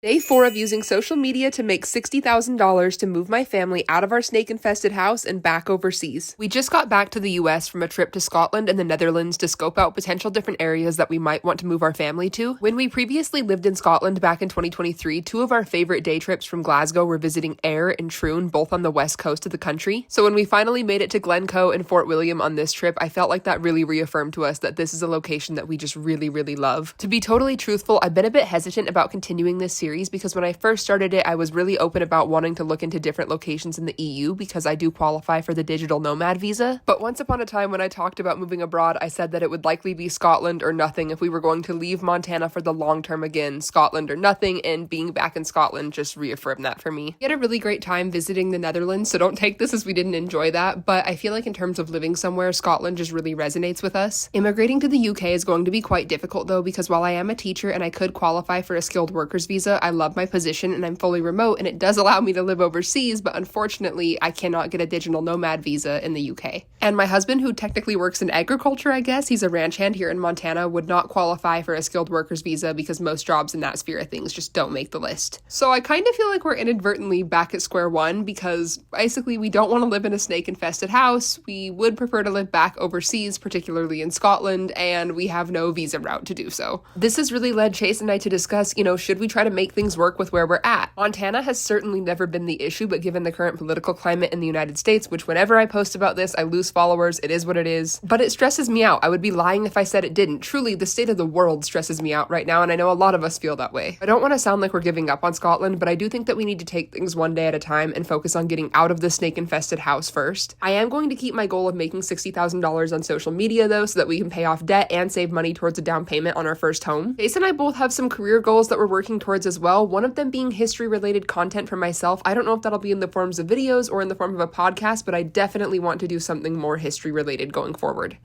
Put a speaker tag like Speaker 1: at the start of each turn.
Speaker 1: Day 4 of using social media to make $60,000 to move my family out of our snake-infested house and back overseas. We just got back to the US from a trip to Scotland and the Netherlands to scope out potential different areas that we might want to move our family to. When we previously lived in Scotland back in 2023, two of our favorite day trips from Glasgow were visiting Ayr and Troon, both on the west coast of the country. So when we finally made it to Glencoe and Fort William on this trip, I felt like that really reaffirmed to us that this is a location that we just really, really love. To be totally truthful, I've been a bit hesitant about continuing this series because when I first started it, I was really open about wanting to look into different locations in the EU because I do qualify for the digital nomad visa. But once upon a time when I talked about moving abroad, I said that it would likely be Scotland or nothing if we were going to leave Montana for the long term again. Scotland or nothing, and being back in Scotland just reaffirmed that for me. We had a really great time visiting the Netherlands, so don't take this as we didn't enjoy that, but I feel like in terms of living somewhere, Scotland just really resonates with us. Immigrating to the UK is going to be quite difficult though, because while I am a teacher and I could qualify for a skilled workers visa, I love my position and I'm fully remote and it does allow me to live overseas, but unfortunately I cannot get a digital nomad visa in the UK. And my husband, who technically works in agriculture, I guess, he's a ranch hand here in Montana, would not qualify for a skilled workers visa because most jobs in that sphere of things just don't make the list. So I kind of feel like we're inadvertently back at square one because basically we don't want to live in a snake-infested house, we would prefer to live back overseas, particularly in Scotland, and we have no visa route to do so. This has really led Chase and I to discuss, should we try to make things work with where we're at? Montana has certainly never been the issue, but given the current political climate in the United States, which whenever I post about this, I lose followers, it is what it is. But it stresses me out. I would be lying if I said it didn't. Truly, the state of the world stresses me out right now, and I know a lot of us feel that way. I don't want to sound like we're giving up on Scotland, but I do think that we need to take things one day at a time and focus on getting out of the snake-infested house first. I am going to keep my goal of making $60,000 on social media though, so that we can pay off debt and save money towards a down payment on our first home. Jason and I both have some career goals that we're working towards as well, one of them being history-related content for myself. I don't know if that'll be in the forms of videos or in the form of a podcast, but I definitely want to do something more history-related going forward.